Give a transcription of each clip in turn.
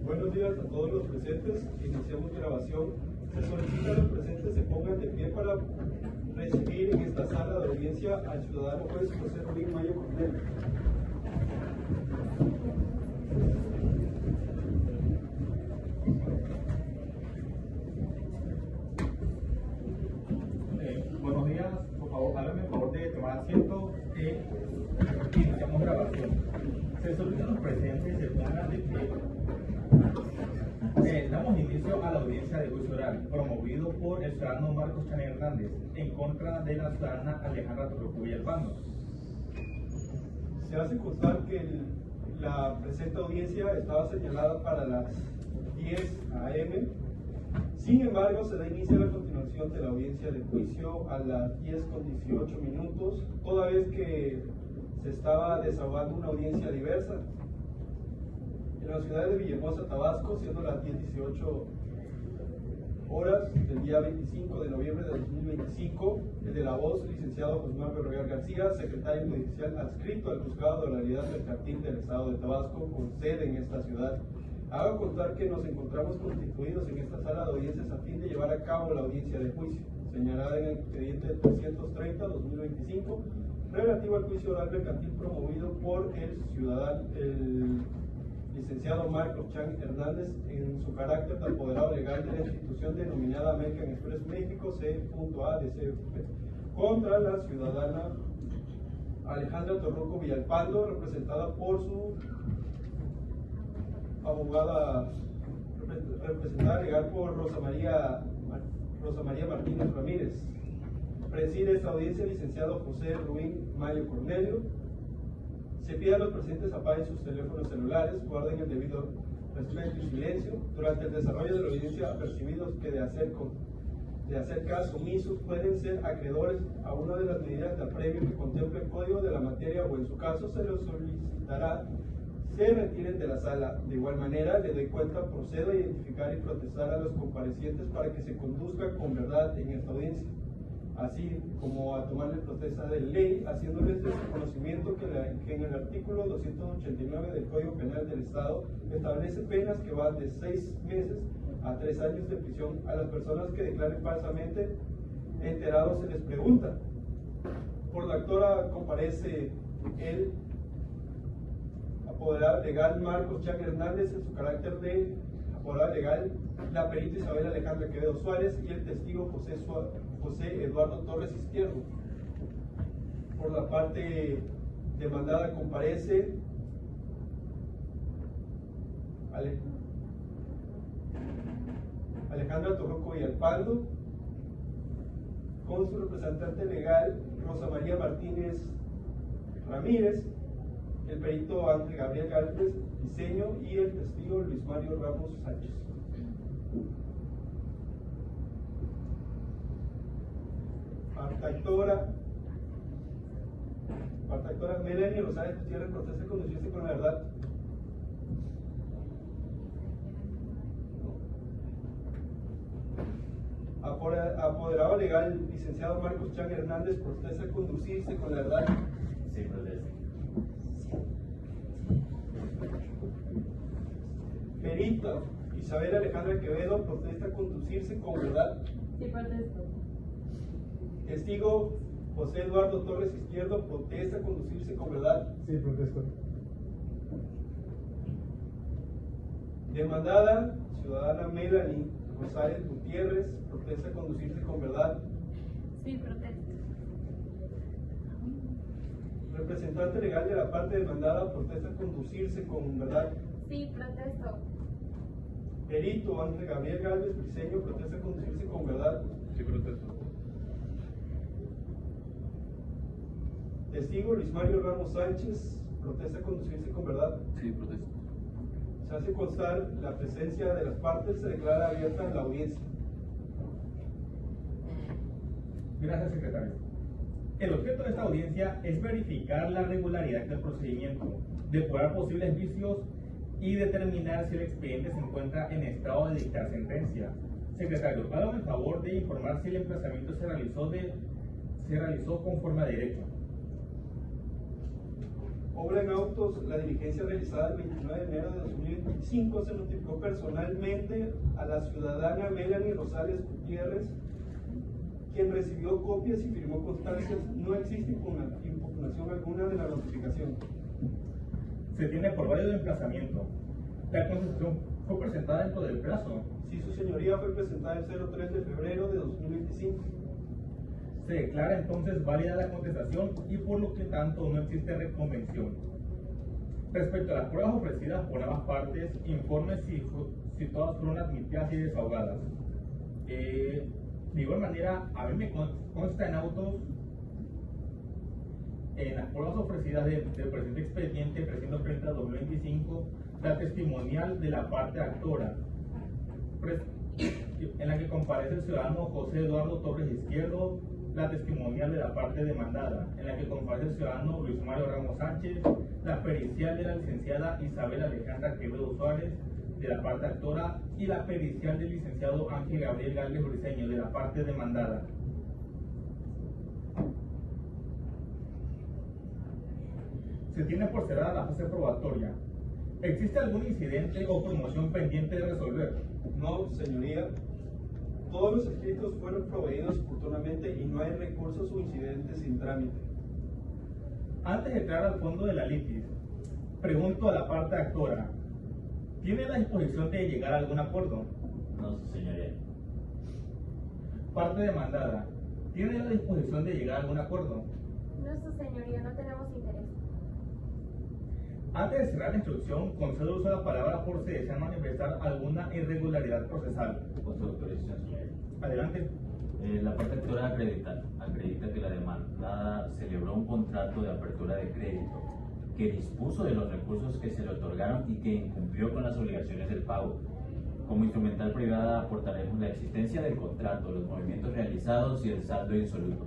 Buenos días a todos los presentes. Iniciamos grabación. Se solicita a los presentes se pongan de pie para recibir en esta sala de audiencia al ciudadano juez José Rubín Mayo Cornelio. Buenos días, por favor, háganme el favor de tomar asiento. Iniciamos grabación. Se solicita a los presentes se pongan de pie. Damos inicio a la audiencia de juicio oral, promovido por el ciudadano Marcos Chang Hernández, en contra de la ciudadana Alejandra Torroco Villalpando. Se hace constar que la presente audiencia estaba señalada para las 10 a.m. Sin embargo, se da inicio a la continuación de la audiencia de juicio a las 10:18, toda vez que se estaba desahogando una audiencia diversa en la ciudad de Villahermosa, Tabasco, siendo las 10:18 horas del día 25 de noviembre de 2025. El de la voz, licenciado José Manuel Royal García, secretario judicial adscrito al Juzgado de Oralidad Mercantil del Estado de Tabasco, con sede en esta ciudad. Hago constar que nos encontramos constituidos en esta sala de audiencias a fin de llevar a cabo la audiencia de juicio, señalada en el expediente 330-2025, relativo al juicio oral mercantil promovido por el licenciado Marcos Chang Hernández en su carácter de apoderado legal de la institución denominada American Express México C.A.D.C.P. contra la ciudadana Alejandra Torroco Villalpando, representada por su abogada, representada legal por Rosa María Martínez Ramírez. Preside esta audiencia el licenciado José Rubín Mayo Cornelio. Se pide a los presentes apaguen sus teléfonos celulares, guarden el debido respeto y silencio. Durante el desarrollo de la audiencia, apercibidos que de hacer caso omisos pueden ser acreedores a una de las medidas de apremio que contemple el código de la materia, o en su caso se les solicitará se retiren de la sala. De igual manera, le doy cuenta, procedo a identificar y protestar a los comparecientes para que se conduzca con verdad en esta audiencia, así como a tomarle protesta de ley, haciéndoles de su conocimiento que en el artículo 289 del Código Penal del Estado establece penas que van de 6 meses a 3 años de prisión a las personas que declaren falsamente. Enterados se les pregunta. Por la actora comparece el apoderado legal Marcos Chang Hernández en su carácter de apoderado legal, la perita Isabel Alejandra Quevedo Suárez y el testigo José Eduardo Torres Izquierdo. Por la parte demandada comparece Alejandra Torroco Villalpando con su representante legal Rosa María Martínez Ramírez, el perito Ángel Gabriel Gálvez Diseño y el testigo Luis Mario Ramos Sánchez. Parte actora Melanie Rosales Gutiérrez, protesta de conducirse con la verdad. Apoderado legal licenciado Marcos Chang Hernández, protesta de conducirse con la verdad. Sí, protesta. Perita Isabel Alejandra Quevedo, protesta conducirse con verdad. Sí, protesto. Testigo José Eduardo Torres Izquierdo, protesta conducirse con verdad. Sí, protesto. Demandada ciudadana Melanie Rosales Gutiérrez, protesta conducirse con verdad. Sí, protesto. Representante legal de la parte demandada, protesta conducirse con verdad. Sí, protesto. Perito Ángel Gabriel Gálvez Diseño, protesta conducirse con verdad. Sí, protesto. Testigo Luis Mario Ramos Sánchez, protesta conducirse con verdad. Sí, protesto. Se hace constar la presencia de las partes, se declara abierta la audiencia. Gracias, secretario. El objeto de esta audiencia es verificar la regularidad del procedimiento, depurar posibles vicios y determinar si el expediente se encuentra en estado de dictar sentencia. Secretario, hágame el favor de informar si el emplazamiento se realizó conforme a derecho. Obra en autos, la diligencia realizada el 29 de enero de 2025 se notificó personalmente a la ciudadana Melanie Rosales Gutiérrez, quien recibió copias y firmó constancias. No existe impugnación alguna de la notificación. Se tiene por válido el emplazamiento. La contestación fue presentada dentro del plazo. Sí, su señoría, fue presentada el 03 de febrero de 2025. Se declara entonces válida la contestación y por lo que tanto no existe reconvención. Respecto a las pruebas ofrecidas por ambas partes, informe si todas fueron admitidas y desahogadas. De igual manera, a mí me consta en autos, en las pruebas ofrecidas del presente expediente 330-2025, la testimonial de la parte actora, en la que comparece el ciudadano José Eduardo Torres Izquierdo, la testimonial de la parte demandada, en la que comparece el ciudadano Luis Mario Ramos Sánchez, la pericial de la licenciada Isabel Alejandra Quevedo Suárez, de la parte actora, y la pericial del licenciado Ángel Gabriel Galvez Briceño, de la parte demandada. Se tiene por cerrada la fase probatoria. ¿Existe algún incidente o promoción pendiente de resolver? No, señoría. Todos los escritos fueron proveídos oportunamente y no hay recursos o incidentes sin trámite. Antes de entrar al fondo de la litis, pregunto a la parte actora, ¿tiene la disposición de llegar a algún acuerdo? No, señoría. Parte demandada, ¿tiene la disposición de llegar a algún acuerdo? No, su señoría, no tenemos interés. Antes de cerrar la instrucción, concedo uso de la palabra por si desean manifestar alguna irregularidad procesal. Con su autorización, señoría. Adelante. La parte actora acredita que la demandada celebró un contrato de apertura de crédito que dispuso de los recursos que se le otorgaron y que incumplió con las obligaciones del pago. Como instrumental privada aportaremos la existencia del contrato, los movimientos realizados y el saldo insoluto.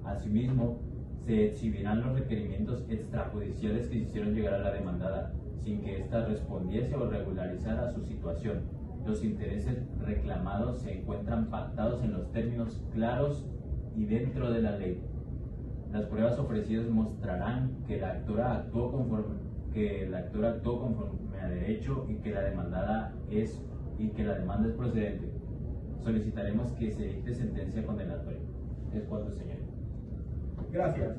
Asimismo, se exhibirán los requerimientos extrajudiciales que se hicieron llegar a la demandada sin que ésta respondiese o regularizara su situación. Los intereses reclamados se encuentran pactados en los términos claros y dentro de la ley. Las pruebas ofrecidas mostrarán que la actora actuó conforme a derecho y que la demanda es procedente. Solicitaremos que se dicte sentencia condenatoria. Es cuanto, señor. Gracias.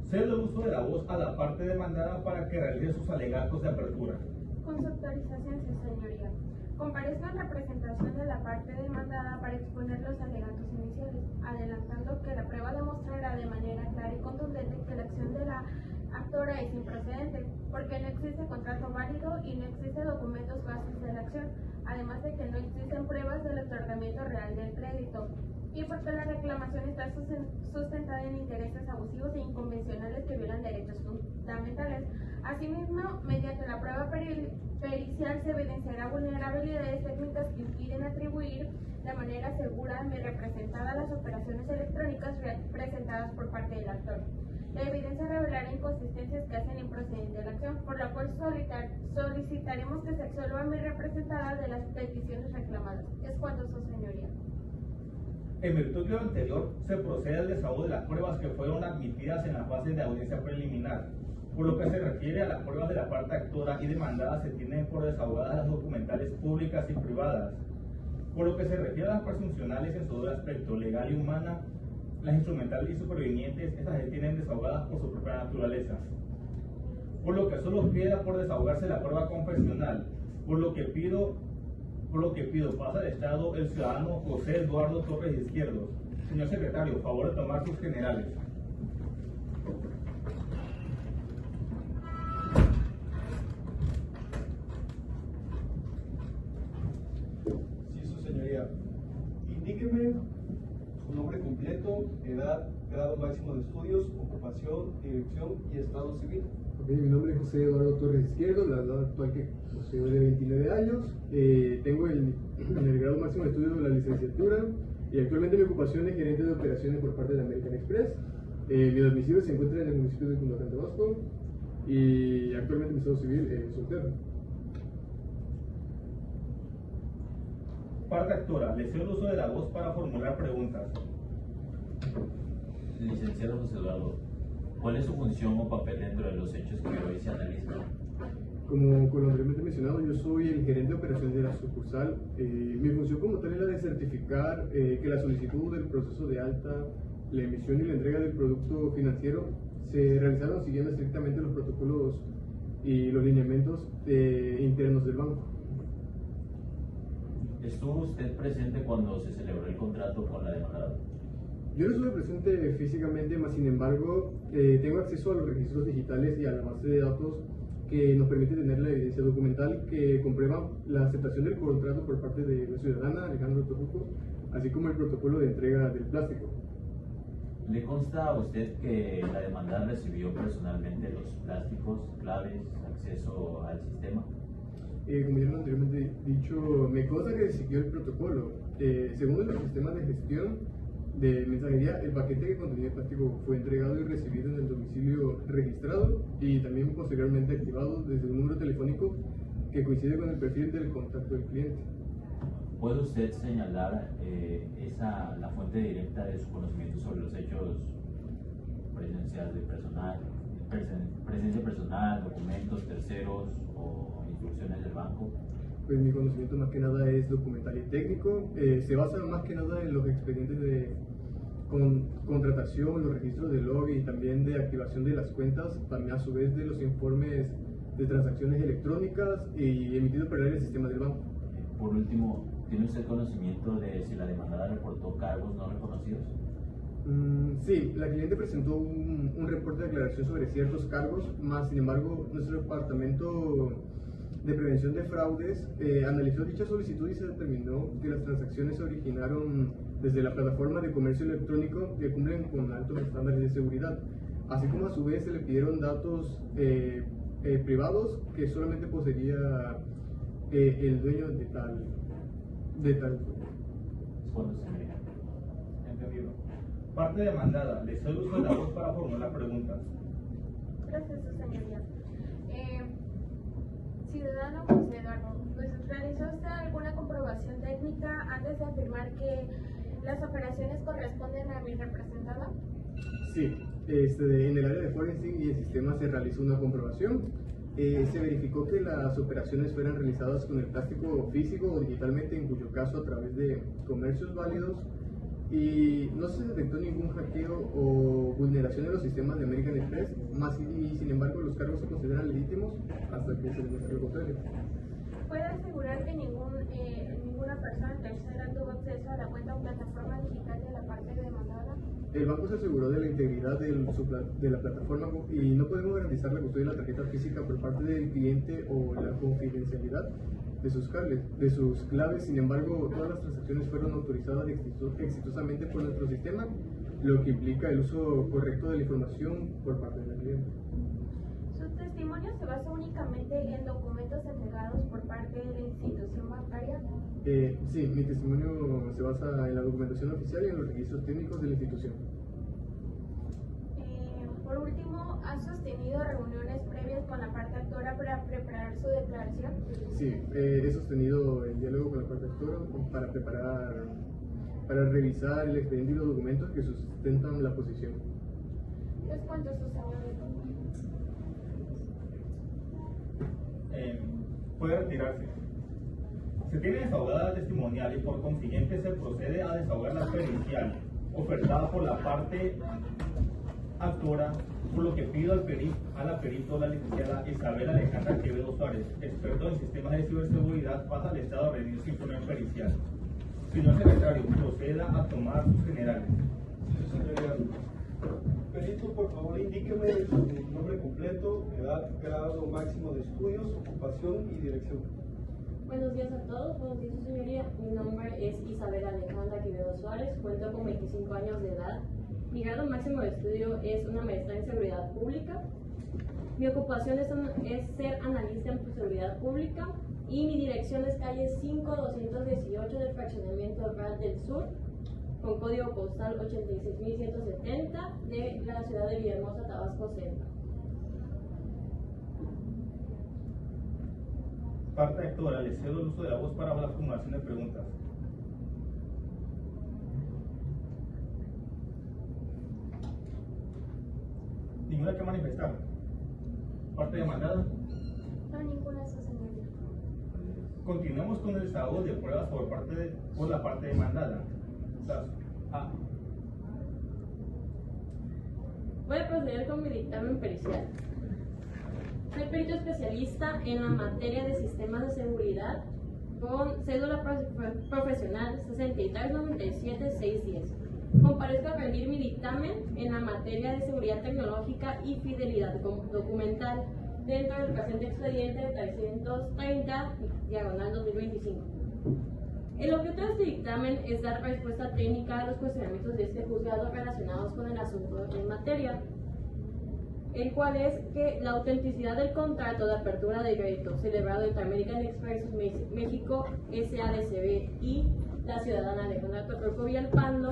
Cedo el uso de la voz a la parte demandada para que realice sus alegatos de apertura. Con su autorización, su señoría. Comparezco en representación de la parte demandada para exponer los alegatos iniciales, adelantando que la prueba demostrará de manera clara y contundente que la acción de la actora es improcedente, porque no existe contrato válido y no existen documentos bases de la acción, además de que no existen pruebas del otorgamiento real del crédito, y porque la reclamación está sustentada en intereses abusivos e inconvencionales que violan derechos fundamentales. Asimismo, mediante la prueba pericial se evidenciará vulnerabilidades técnicas que impiden atribuir de manera segura a mi representada las operaciones electrónicas presentadas por parte del actor. La evidencia revelará inconsistencias que hacen improcedente la acción, por la cual solicitaremos que se absolva a mi representada de las peticiones reclamadas. Es cuanto, su señoría. En virtud de lo anterior, se procede al desahogo de las pruebas que fueron admitidas en la fase de audiencia preliminar. Por lo que se refiere a las pruebas de la parte actora y demandada, se tienen por desahogadas las documentales públicas y privadas. Por lo que se refiere a las presuncionales en todo el aspecto legal y humana, las instrumentales y supervinientes, estas se tienen desahogadas por su propia naturaleza. Por lo que solo queda por desahogarse la prueba confesional, por lo que pido pasa de estado el ciudadano José Eduardo Torres Izquierdo. Señor secretario, favor de tomar sus generales. Sí, su señoría. Indíqueme su nombre completo, edad, grado máximo de estudios, ocupación, dirección y estado civil. Mi nombre es José Eduardo Torres Izquierdo, la edad actual que poseo de 29 años. Tengo en el grado máximo de estudios de la licenciatura y actualmente mi ocupación es gerente de operaciones por parte de American Express. Mi domicilio se encuentra en el municipio de Cundacán, Tabasco, y actualmente mi estado civil es soltero. Parte actora, le cedo el uso de la voz para formular preguntas. Licenciado José Eduardo, ¿Cuál es su función o papel dentro de los hechos que hoy se analizan? Como con lo anteriormente mencionado, yo soy el gerente de operaciones de la sucursal. Mi función como tal es la de certificar que la solicitud del proceso de alta, la emisión y la entrega del producto financiero se realizaron siguiendo estrictamente los protocolos y los lineamientos internos del banco. ¿Estuvo usted presente cuando se celebró el contrato con la demandada? Yo no estuve presente físicamente, mas sin embargo tengo acceso a los registros digitales y a la base de datos que nos permite tener la evidencia documental que comprueba la aceptación del contrato por parte de la ciudadana Alejandro Tojuco, así como el protocolo de entrega del plástico. ¿Le consta a usted que la demandada recibió personalmente los plásticos, claves, acceso al sistema? Como ya anteriormente dicho, me consta que siguió el protocolo. Según los sistemas de gestión de mensajería, el paquete que contenía el plástico fue entregado y recibido en el domicilio registrado y también posteriormente activado desde un número telefónico que coincide con el perfil del contacto del cliente. ¿Puede usted señalar la fuente directa de su conocimiento sobre los hechos presencia personal, documentos, terceros o instrucciones del banco? Pues mi conocimiento más que nada es documental y técnico. Se basa más que nada en los expedientes de contratación, los registros de log y también de activación de las cuentas, también a su vez de los informes de transacciones electrónicas y emitidos por el sistema del banco. Por último, ¿tiene usted conocimiento de si la demandada reportó cargos no reconocidos? Sí, la cliente presentó un reporte de aclaración sobre ciertos cargos, más sin embargo nuestro departamento de prevención de fraudes analizó dicha solicitud y se determinó que las transacciones se originaron desde la plataforma de comercio electrónico que cumplen con altos estándares de seguridad, así como a su vez se le pidieron datos privados que solamente poseía el dueño de tal. ¿Cuándo se me Entendido. Parte demandada, le cedo uso de la voz para formular preguntas. Gracias, su señoría. Ciudadano José Eduardo, pues, ¿realizó usted alguna comprobación técnica antes de afirmar que las operaciones corresponden a mi representada? Sí, en el área de forensic y el sistema se realizó una comprobación. Se verificó que las operaciones fueran realizadas con el plástico físico o digitalmente, en cuyo caso a través de comercios válidos, y no se detectó ningún hackeo o vulneración de los sistemas de American Express, más y sin embargo los cargos se consideran legítimos hasta que se demuestre lo contrario. ¿Puede asegurar que ninguna persona tercera tuvo acceso a la cuenta o plataforma digital de la parte demandada? El banco se aseguró de la integridad de la plataforma y no podemos garantizar la custodia de la tarjeta física por parte del cliente o la confidencialidad de sus claves. Sin embargo, todas las transacciones fueron autorizadas exitosamente por nuestro sistema, lo que implica el uso correcto de la información por parte del cliente. ¿Su testimonio se basa únicamente en documentos entregados por parte de la institución bancaria? Sí, mi testimonio se basa en la documentación oficial y en los registros técnicos de la institución. Por último, ¿ha sostenido reuniones previas con la parte actora para preparar su declaración? Sí, he sostenido el diálogo con la parte actora para revisar el expediente y los documentos que sustentan la posición. Es cuanto, su señoría. Puede retirarse. Se tiene desahogada la testimonial y por consiguiente se procede a desahogar la pericial ofertada por la parte actora, por lo que pido a la perito, la licenciada Isabel Alejandra Quevedo Suárez, experto en sistemas de ciberseguridad, pasa al estado de rendir su informe pericial. Señor secretario, proceda a tomar sus generales. Sí, señoría. Perito, por favor, indíqueme su nombre completo, edad, grado máximo de estudios, ocupación y dirección. Buenos días a todos, buenos días, su señoría. Mi nombre es Isabel Alejandra Quevedo Suárez, cuento con 25 años de edad. Mi grado máximo de estudio es una maestría en seguridad pública. Mi ocupación es ser analista en seguridad pública y mi dirección es calle 5218 del fraccionamiento Rural del Sur, con código postal 86170 de la ciudad de Villahermosa, Tabasco Centro. Parte actora, le cedo el uso de la voz para la formulación de preguntas. Ninguna que manifestar. Parte demandada. No, ninguna, su señoría. Continuamos con el estado de pruebas por la parte demandada. Caso A. Voy a proceder con mi dictamen pericial. Soy perito especialista en la materia de sistemas de seguridad con cédula profesional 6397610. Comparezco a rendir mi dictamen en la materia de seguridad tecnológica y fidelidad documental dentro del presente expediente 330/2025. El objeto de este dictamen es dar respuesta técnica a los cuestionamientos de este juzgado relacionados con el asunto en materia, el cual es que la autenticidad del contrato de apertura de crédito celebrado entre American Express México S.A.D.C.B. y la ciudadana Alejandra Totorco Villalpando,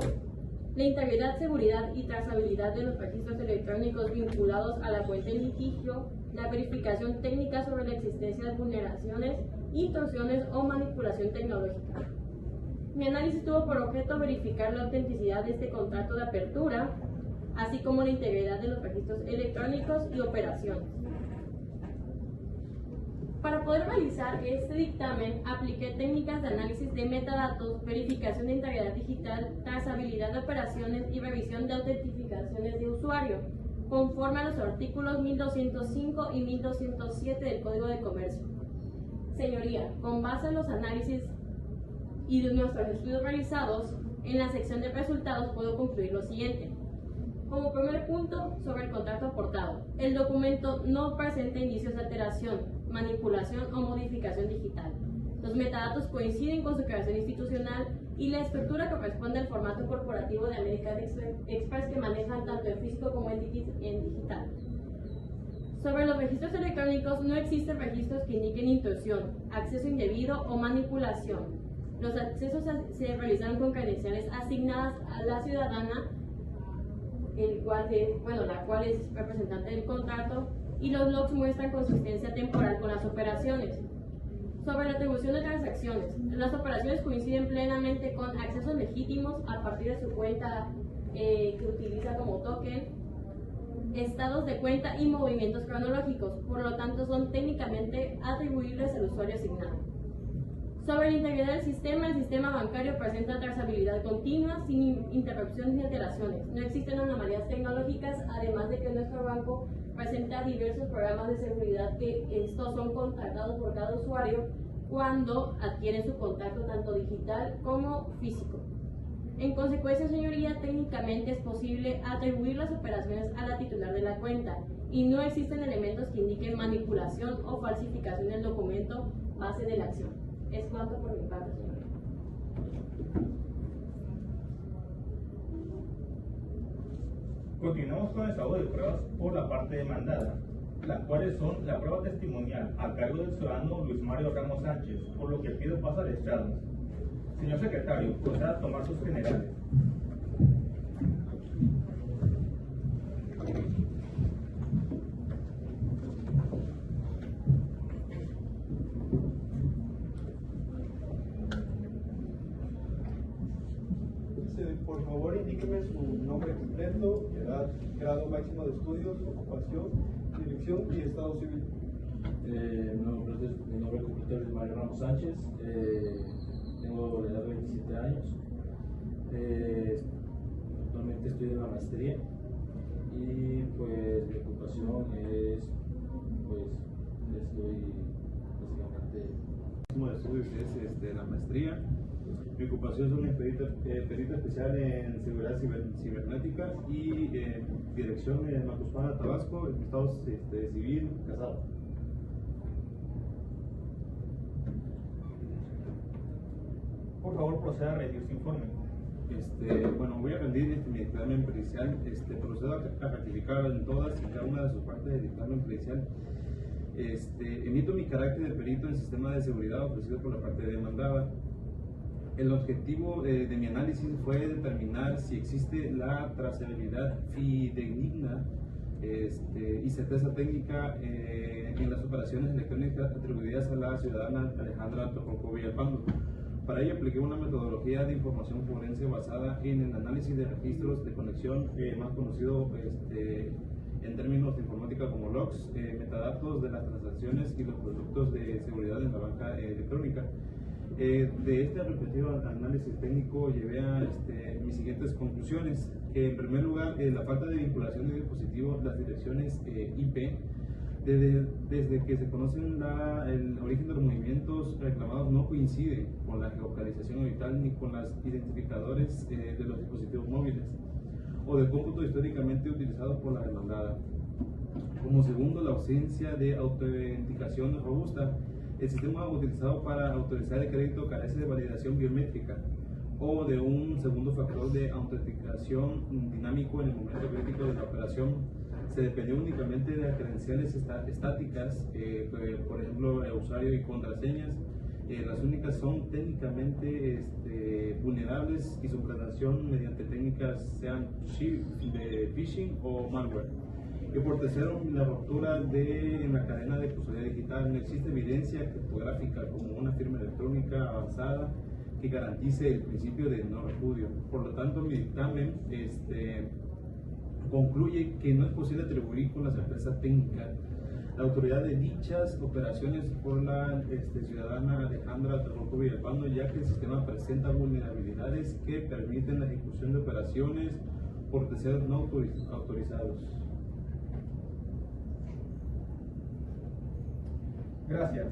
la integridad, seguridad y trazabilidad de los registros electrónicos vinculados a la cuenta en litigio, la verificación técnica sobre la existencia de vulneraciones, intrusiones o manipulación tecnológica. Mi análisis tuvo por objeto verificar la autenticidad de este contrato de apertura, así como la integridad de los registros electrónicos y operaciones. Para poder realizar este dictamen, apliqué técnicas de análisis de metadatos, verificación de integridad digital, trazabilidad de operaciones y revisión de autentificaciones de usuario, conforme a los artículos 1205 y 1207 del Código de Comercio. Señoría, con base en los análisis y de nuestros estudios realizados, en la sección de resultados puedo concluir lo siguiente. Como primer punto, sobre el contrato aportado, el documento no presenta indicios de alteración, manipulación o modificación digital. Los metadatos coinciden con su creación institucional y la estructura corresponde al formato corporativo de American Express que manejan tanto en físico como en digital. Sobre los registros electrónicos no existen registros que indiquen intrusión, acceso indebido o manipulación. Los accesos se realizan con credenciales asignadas a la ciudadana, la cual es representante del contrato, y los logs muestran consistencia temporal con las operaciones. Sobre la atribución de transacciones, las operaciones coinciden plenamente con accesos legítimos a partir de su cuenta que utiliza como token, estados de cuenta y movimientos cronológicos, por lo tanto son técnicamente atribuibles al usuario asignado. Sobre la integridad del sistema, el sistema bancario presenta trazabilidad continua, sin interrupciones ni alteraciones. No existen anomalías tecnológicas, además de que nuestro banco presenta diversos programas de seguridad que estos son contratados por cada usuario cuando adquieren su contacto tanto digital como físico. En consecuencia, señoría, técnicamente es posible atribuir las operaciones a la titular de la cuenta y no existen elementos que indiquen manipulación o falsificación del documento base de la acción. Es cuanto por mi parte, señoría. Continuamos con el estado de pruebas por la parte demandada, las cuales son la prueba testimonial a cargo del ciudadano Luis Mario Ramos Sánchez, por lo que pido paso al estrado. Señor secretario, proceda a tomar sus generales. Por favor, indíqueme su nombre completo, edad, grado máximo de estudios, ocupación, dirección y estado civil. Mi nombre completo es Mario Ramos Sánchez, tengo la edad de 27 años, actualmente estoy en la maestría y pues mi ocupación es, pues estoy básicamente... De estudios es la maestría. Mi ocupación es una perito especial en seguridad cibernética y dirección en Macuspana, Tabasco, estado civil, casado. Por favor, proceda a rendir su informe. Bueno, voy a rendir mi dictamen pericial. Procedo a ratificar en todas y cada una de sus partes del dictamen pericial. Emito mi carácter de perito en sistema de seguridad ofrecido por la parte demandada. El objetivo de mi análisis fue determinar si existe la trazabilidad fidedigna y certeza técnica en las operaciones electrónicas atribuidas a la ciudadana Alejandra Totorco Villalpando. Para ello apliqué una metodología de información forense basada en el análisis de registros de conexión, más conocido en términos de informática como logs, metadatos de las transacciones y los productos de seguridad en la banca electrónica. De este respectivo análisis técnico llevé a mis siguientes conclusiones. Que en primer lugar, la falta de vinculación de dispositivos, las direcciones IP, desde que se conocen el origen de los movimientos reclamados, no coincide con la geolocalización orbital ni con los identificadores de los dispositivos móviles o del cómputo históricamente utilizado por la demandada. Como segundo, la ausencia de autenticación robusta. El sistema utilizado para autorizar el crédito carece de validación biométrica o de un segundo factor de autenticación dinámico en el momento crítico de la operación. Se dependió únicamente de las credenciales estáticas, por ejemplo, usuario y contraseñas. Las únicas son técnicamente vulnerables y su implementación mediante técnicas sean de phishing o malware. Y por tercero, la ruptura en la cadena de custodia digital. No existe evidencia criptográfica como una firma electrónica avanzada que garantice el principio de no repudio. Por lo tanto, mi dictamen concluye que no es posible atribuir con la certeza técnica la autoridad de dichas operaciones por la ciudadana Alejandra Terroco Villalpando, ya que el sistema presenta vulnerabilidades que permiten la ejecución de operaciones por terceros no autorizados. Gracias.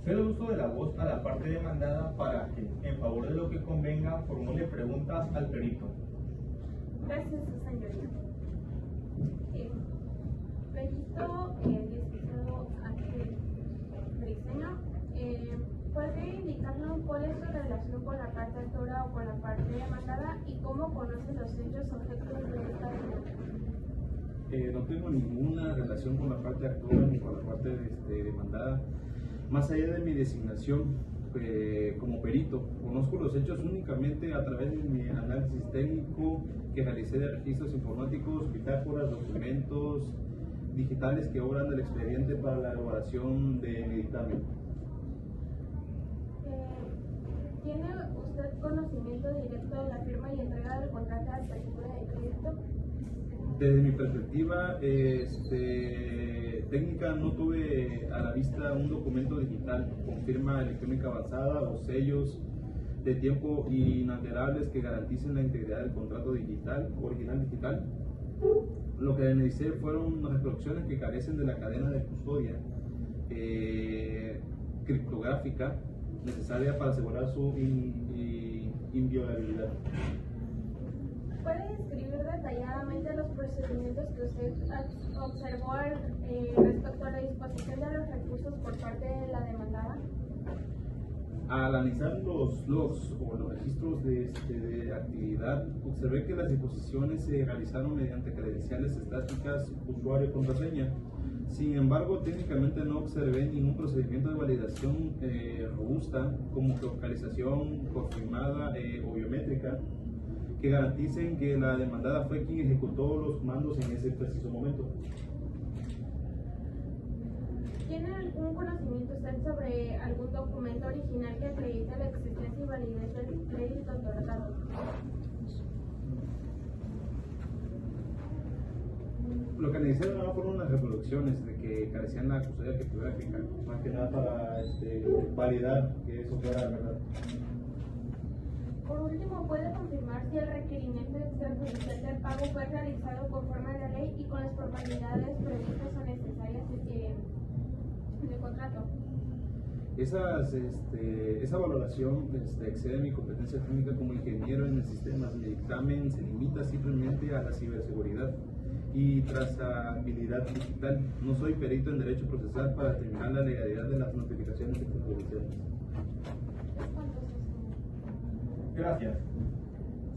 Cedo el uso de la voz a la parte demandada para que, en favor de lo que convenga, formule preguntas al perito. Gracias, su señoría. Perito, licenciado Ángel Briceño, ¿puede indicarnos cuál es su relación con la parte actora o con la parte demandada y cómo conoce los hechos objetos de esta demanda? No tengo ninguna relación con la parte actora ni con la parte demandada. Más allá de mi designación como perito, conozco los hechos únicamente a través de mi análisis técnico que realicé de registros informáticos, bitácoras, documentos digitales que obran del expediente para la elaboración de mi dictamen. ¿Tiene usted conocimiento directo de la firma y entrega del contrato de apertura de crédito? Desde mi perspectiva técnica, no tuve a la vista un documento digital con firma electrónica avanzada o sellos de tiempo inalterables que garanticen la integridad del contrato original digital. Lo que analicé fueron reproducciones que carecen de la cadena de custodia criptográfica necesaria para asegurar su inviolabilidad. ¿Puede describir detalladamente los procedimientos que usted observó respecto a la disposición de los recursos por parte de la demandada? Al analizar los logs o los registros de actividad, observé que las disposiciones se realizaron mediante credenciales estáticas, usuario y contraseña. Sin embargo, técnicamente no observé ningún procedimiento de validación robusta como localización confirmada o biométrica que garanticen que la demandada fue quien ejecutó los comandos en ese preciso momento. ¿Tiene algún conocimiento usted sobre algún documento original que acredite la existencia y validez del crédito otorgado? Lo que analicé no fueron las reproducciones de que carecían la custodia criptográfica, más que nada para validar que eso fuera verdad. Por último, ¿puede confirmar si el requerimiento extrajudicial del pago fue realizado conforme a la ley y con las formalidades previstas o necesarias en el contrato? Esa valoración excede mi competencia técnica como ingeniero en el sistema. Mi dictamen se limita simplemente a la ciberseguridad y trazabilidad digital. No soy perito en derecho procesal para determinar la legalidad de las notificaciones extrajudiciales. Gracias.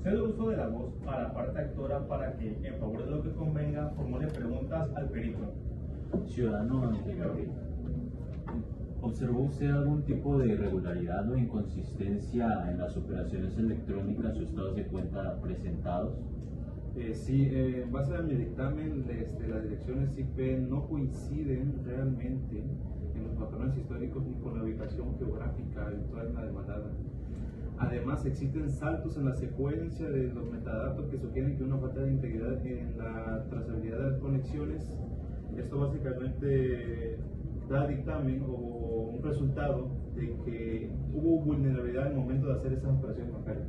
Cedo el uso de la voz a la parte actora para que, en favor de lo que convenga, formule preguntas al perito. Ciudadano Ángel Gabriel, ¿observó usted algún tipo de irregularidad o inconsistencia en las operaciones electrónicas o estados de cuenta presentados? Sí, en base a mi dictamen, las direcciones IP no coinciden realmente en los patrones históricos ni con la ubicación geográfica actual en la demandada. Además, además existen saltos en la secuencia de los metadatos que sugieren que una falta de integridad en la trazabilidad de las conexiones. Esto básicamente da dictamen o un resultado de que hubo vulnerabilidad al momento de hacer esas operaciones bancarias.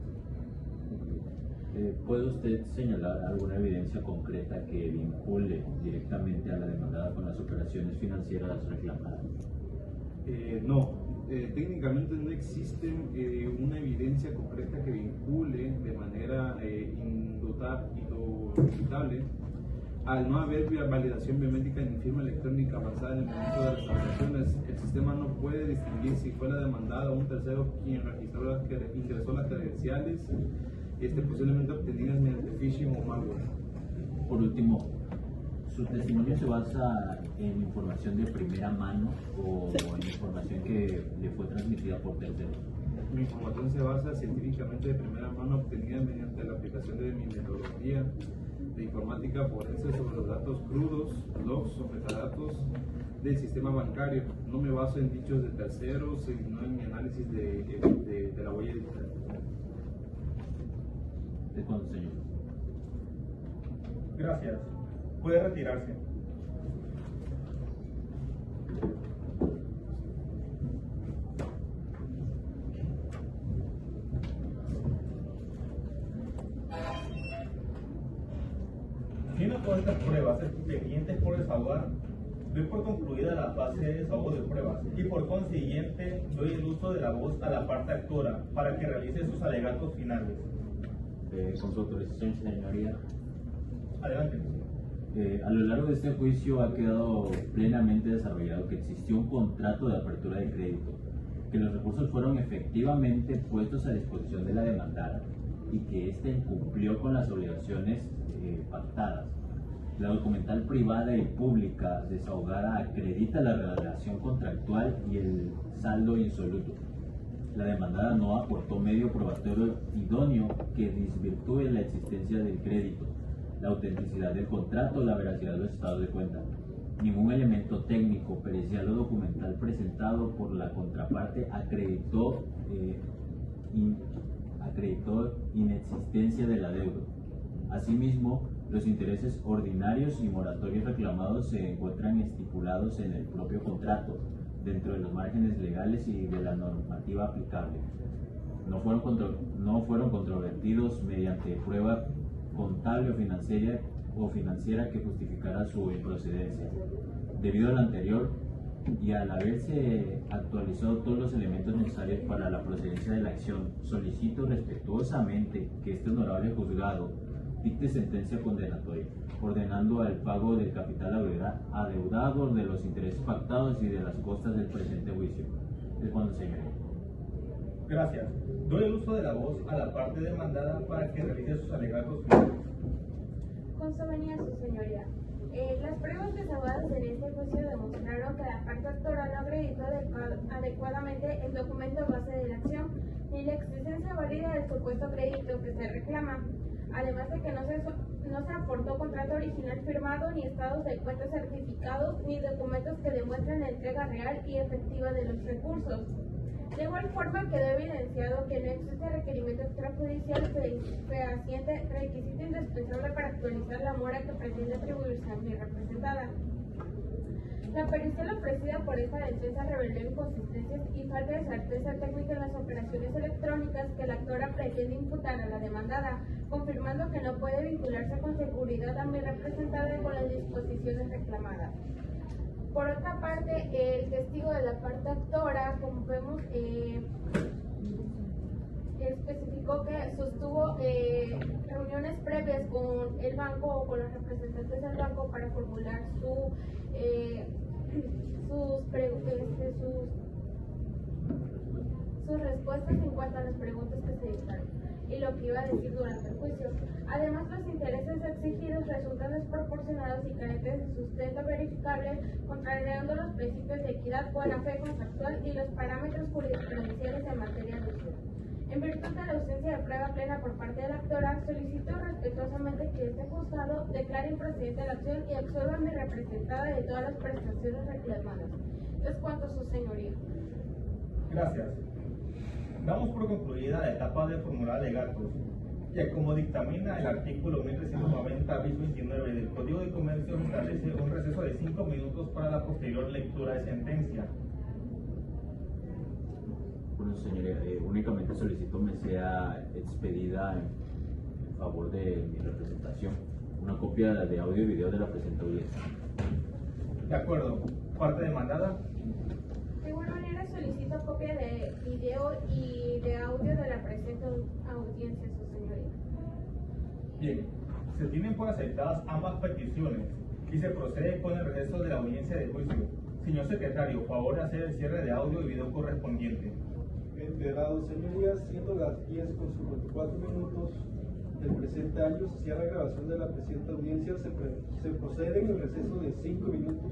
¿Puede usted señalar alguna evidencia concreta que vincule directamente a la demandada con las operaciones financieras reclamadas? No, técnicamente no existe una evidencia concreta que vincule de manera indubitable. Al no haber validación biométrica ni firma electrónica avanzada en el momento de las operaciones, el sistema no puede distinguir si fue la demandada o un tercero quien ingresó las credenciales, posiblemente obtenidas mediante phishing o malware. Por último, ¿su testimonio se basa en información de primera mano o en información que le fue transmitida por terceros? Mi información se basa científicamente de primera mano obtenida mediante la aplicación de mi metodología de informática forense sobre los datos crudos, logs o metadatos del sistema bancario. No me baso en dichos de terceros, sino en mi análisis de la huella digital. ¿De cuándo, señor? Gracias. Puede retirarse. Siendo todas estas pruebas pendientes por desahogar, doy por concluida la fase de desahogo de pruebas y por consiguiente doy el uso de la voz a la parte actora para que realice sus alegatos finales. Con su autorización, señoría. Adelante. A lo largo de este juicio ha quedado plenamente desarrollado que existió un contrato de apertura de crédito, que los recursos fueron efectivamente puestos a disposición de la demandada y que ésta incumplió con las obligaciones pactadas. La documental privada y pública desahogada acredita la relación contractual y el saldo insoluto. La demandada no aportó medio probatorio idóneo que desvirtúe la existencia del crédito, la autenticidad del contrato, la veracidad de los estados de cuenta. Ningún elemento técnico, pericial o documental presentado por la contraparte acreditó inexistencia de la deuda. Asimismo, los intereses ordinarios y moratorios reclamados se encuentran estipulados en el propio contrato, dentro de los márgenes legales y de la normativa aplicable. No fueron controvertidos mediante prueba contable o financiera que justificara su improcedencia. Debido a lo anterior y al haberse actualizado todos los elementos necesarios para la procedencia de la acción, solicito respetuosamente que este honorable juzgado dicte sentencia condenatoria, ordenando el pago del capital adeudado, de los intereses pactados y de las costas del presente juicio. Es cuando, señoría. Gracias. Doy el uso de la voz a la parte demandada para que realice sus alegatos finales. Con su venida, su señoría. Las pruebas desahogadas en este juicio demostraron que la parte actora no acreditó adecuadamente el documento base de la acción ni la existencia válida del supuesto crédito que se reclama. Además de que no se aportó contrato original firmado, ni estados de cuenta certificados, ni documentos que demuestren la entrega real y efectiva de los recursos. De igual forma quedó evidenciado que no existe requerimiento extrajudicial fehaciente, requisito indispensable para actualizar la mora que pretende atribuirse a mi representada. La pericia ofrecida por esta defensa reveló inconsistencias y falta de certeza técnica en las operaciones electrónicas que la actora pretende imputar a la demandada, confirmando que no puede vincularse con seguridad a mi representada con las disposiciones reclamadas. Por otra parte, el testigo de la parte actora, como vemos, especificó que sostuvo reuniones previas con el banco o con los representantes del banco para formular sus respuestas en cuanto a las preguntas que se dictaron y lo que iba a decir durante el juicio. Además, los intereses exigidos resultan desproporcionados y carentes de sustento verificable, contrariando los principios de equidad, buena fe contractual y los parámetros jurisprudenciales en materia de uso. En virtud de la ausencia de prueba plena por parte de la actora, solicito respetuosamente que este juzgado declare improcedente la acción y absuelva a mi representada de todas las prestaciones reclamadas. Es cuanto, su señoría. Gracias. Damos por concluida la etapa de formular alegatos, y como dictamina el artículo 1390 bis 29 del Código de Comercio, establece un receso de 5 minutos para la posterior lectura de sentencia. Bueno, señoría, únicamente solicito me sea expedida en favor de mi representación una copia de audio y video de la presente audiencia. De acuerdo. Parte demandada. De igual manera solicito copia de video y de audio de la presente audiencia, su señoría. Bien, se tienen por aceptadas ambas peticiones y se procede con el receso de la audiencia de juicio. Señor secretario, favor de hacer el cierre de audio y video correspondiente. Enterado, señorías, siendo las 10:54 minutos del presente año, se cierra la grabación de la presente audiencia, se procede en el receso de 5 minutos,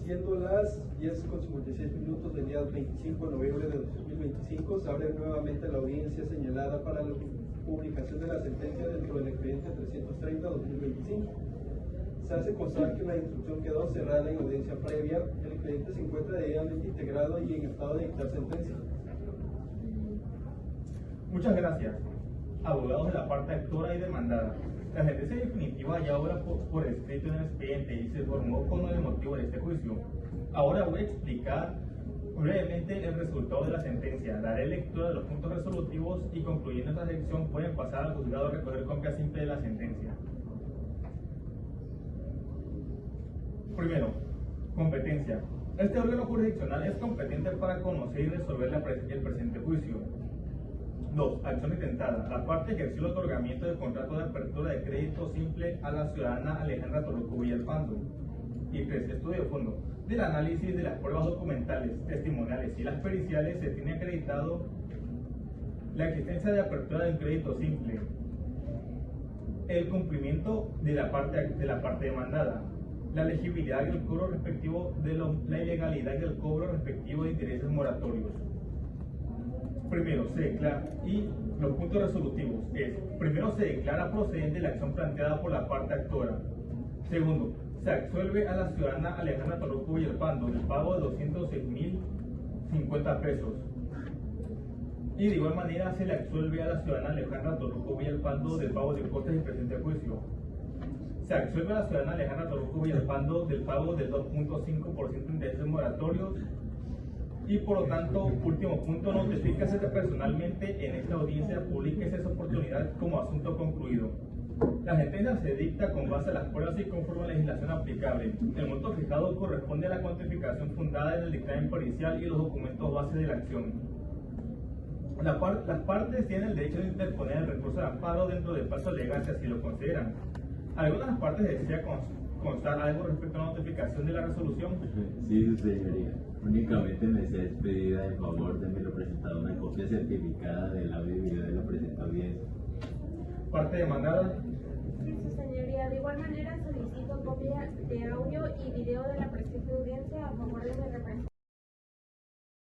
siendo las 10:56 minutos del día 25 de noviembre de 2025, se abre nuevamente la audiencia señalada para la publicación de la sentencia dentro del expediente 330-2025. Se hace constar que la instrucción quedó cerrada en audiencia previa, el expediente se encuentra debidamente integrado y en estado de dictar sentencia. Muchas gracias, abogados de la parte actora y demandada. La sentencia definitiva ya ahora por escrito en el expediente y se formó con el motivo de este juicio. Ahora voy a explicar brevemente el resultado de la sentencia. Daré lectura de los puntos resolutivos y concluyendo esta sección pueden pasar al juzgado a recoger copia simple de la sentencia. Primero, competencia. Este órgano jurisdiccional es competente para conocer y resolver el presente juicio. 2. Acción intentada. La parte ejerció el otorgamiento del contrato de apertura de crédito simple a la ciudadana Alejandra Torruco Villalpando. Y 3. Estudio de fondo. Del análisis de las pruebas documentales, testimoniales y las periciales se tiene acreditado la existencia de apertura de un crédito simple, el cumplimiento de la parte demandada, la legibilidad del cobro respectivo de la ilegalidad del cobro respectivo de intereses moratorios. Primero, se declara, y los puntos resolutivos es, primero se declara procedente la acción planteada por la parte actora. Segundo, se absuelve a la ciudadana Alejandra Torruco Villalpando del pago de 206.050 pesos. Y de igual manera se le absuelve a la ciudadana Alejandra Torruco Villalpando del pago de costes del presente juicio. Se absuelve a la ciudadana Alejandra Torruco Villalpando del pago del 2.5% de intereses moratorios. Y por lo tanto, último punto, notifícase personalmente en esta audiencia, publíquese esa oportunidad como asunto concluido. La sentencia se dicta con base a las pruebas y conforme a la legislación aplicable. El monto fijado corresponde a la cuantificación fundada en el dictamen pericial y los documentos base de la acción. Las partes tienen el derecho de interponer el recurso de amparo dentro del plazo legal si así lo consideran. Algunas partes desea constar algo respecto a la notificación de la resolución. Sí, su señoría. Únicamente me sea expedida en favor de mi representado una copia certificada del audio y video de la presente audiencia. Parte demandada. Sí, su señoría. De igual manera solicito copia de audio y video de la